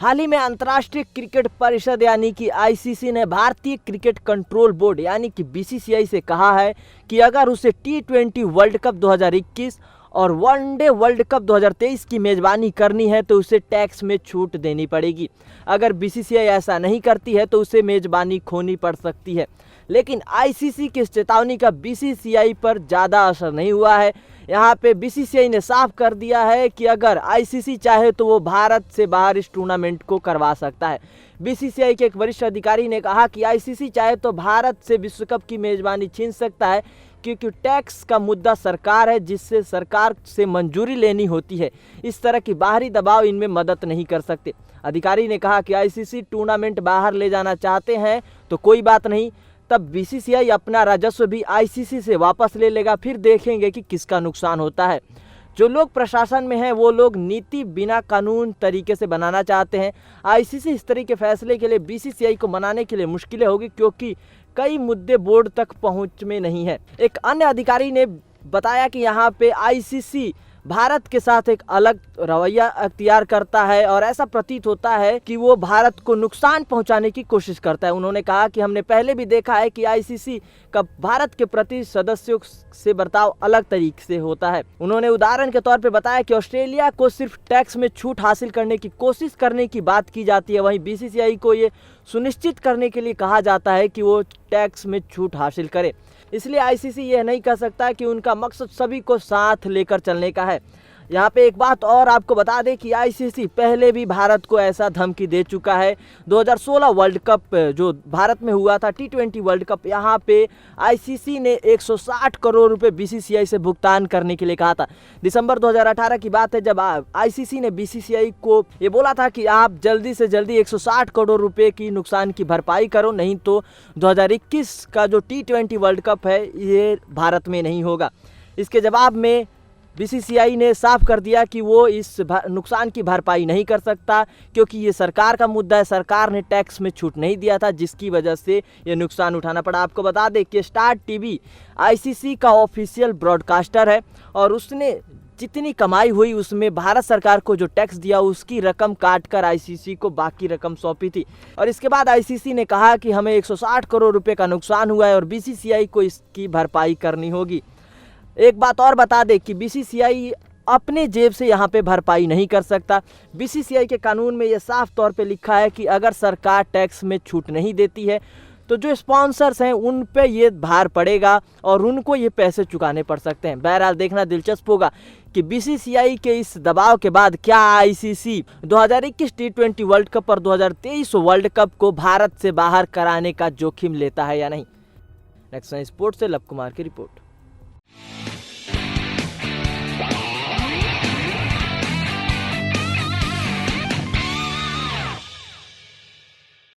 हाल ही में अंतर्राष्ट्रीय क्रिकेट परिषद यानी कि आईसीसी ने भारतीय क्रिकेट कंट्रोल बोर्ड यानी कि बीसीसीआई से कहा है कि अगर उसे टी20 वर्ल्ड कप 2021 और वनडे वर्ल्ड कप 2023 की मेज़बानी करनी है तो उसे टैक्स में छूट देनी पड़ेगी। अगर बीसीसीआई ऐसा नहीं करती है तो उसे मेज़बानी खोनी पड़ सकती है। लेकिन आईसीसी की इस चेतावनी का बीसीसीआई पर ज़्यादा असर नहीं हुआ है। यहाँ पे बीसीसीआई ने साफ कर दिया है कि अगर आईसीसी चाहे तो वो भारत से बाहर इस टूर्नामेंट को करवा सकता है। बीसीसीआई के एक वरिष्ठ अधिकारी ने कहा कि आईसीसी चाहे तो भारत से विश्व कप की मेज़बानी छीन सकता है, क्योंकि टैक्स का मुद्दा सरकार है, जिससे सरकार से मंजूरी लेनी होती है। इस तरह की बाहरी दबाव इनमें मदद नहीं कर सकते। अधिकारी ने कहा कि आईसीसी टूर्नामेंट बाहर ले जाना चाहते हैं तो कोई बात नहीं, तब बीसीसीआई अपना राजस्व भी आईसीसी से वापस ले लेगा, फिर देखेंगे कि किसका नुकसान होता है। जो लोग प्रशासन में हैं वो लोग नीति बिना कानून तरीके से बनाना चाहते हैं। आईसीसी इस तरह के फैसले के लिए बीसीसीआई को मनाने के लिए मुश्किलें होगी, क्योंकि कई मुद्दे बोर्ड तक पहुंच में नहीं है। एक अन्य अधिकारी ने बताया कि यहाँ पे आईसीसी भारत के साथ एक अलग रवैया अख्तियार करता है और ऐसा प्रतीत होता है कि वो भारत को नुकसान पहुंचाने की कोशिश करता है। उन्होंने कहा कि हमने पहले भी देखा है कि आईसीसी का भारत के प्रति सदस्यों से बर्ताव अलग तरीके से होता है। उन्होंने उदाहरण के तौर पे बताया कि ऑस्ट्रेलिया को सिर्फ टैक्स में छूट हासिल करने की कोशिश करने की बात की जाती है, वहीं बीसीसीआई को ये सुनिश्चित करने के लिए कहा जाता है कि वो टैक्स में छूट हासिल करे। इसलिए आईसीसी यह नहीं कह सकता कि उनका मकसद सभी को साथ लेकर चलने का है। यहाँ पे एक बात और आपको बता दें कि आईसीसी पहले भी भारत को ऐसा धमकी दे चुका है। 2016 वर्ल्ड कप जो भारत में हुआ था टी20 वर्ल्ड कप, यहाँ पे आईसीसी ने 160 करोड़ रुपए बीसीसीआई से भुगतान करने के लिए कहा था। दिसंबर 2018 की बात है जब आईसीसी ने बीसीसीआई को ये बोला था कि आप जल्दी से जल्दी 160 करोड़ रुपए की नुकसान की भरपाई करो, नहीं तो 2021 का जो टी20 वर्ल्ड कप है ये भारत में नहीं होगा। इसके जवाब में बीसीसीआई ने साफ कर दिया कि वो इस नुकसान की भरपाई नहीं कर सकता, क्योंकि ये सरकार का मुद्दा है। सरकार ने टैक्स में छूट नहीं दिया था, जिसकी वजह से ये नुकसान उठाना पड़ा। आपको बता दें कि स्टार टीवी आईसीसी का ऑफिशियल ब्रॉडकास्टर है और उसने जितनी कमाई हुई उसमें भारत सरकार को जो टैक्स दिया उसकी रकम काट कर आईसीसी को बाकी रकम सौंपी थी। और इसके बाद आईसीसी ने कहा कि हमें 160 करोड़ रुपए का नुकसान हुआ है और बीसीसीआई को इसकी भरपाई करनी होगी। एक बात और बता दें कि बीसीसीआई अपने जेब से यहाँ पे भरपाई नहीं कर सकता। बीसीसीआई के कानून में ये साफ तौर पे लिखा है कि अगर सरकार टैक्स में छूट नहीं देती है तो जो स्पॉन्सर्स हैं उन पे ये भार पड़ेगा और उनको ये पैसे चुकाने पड़ सकते हैं। बहरहाल देखना दिलचस्प होगा कि बीसीसीआई के इस दबाव के बाद क्या आईसीसी 2021 टी20 वर्ल्ड कप और 2023 वर्ल्ड कप को भारत से बाहर कराने का जोखिम लेता है या नहीं। नेक्स्ट स्पोर्ट्स से लव कुमार की रिपोर्ट।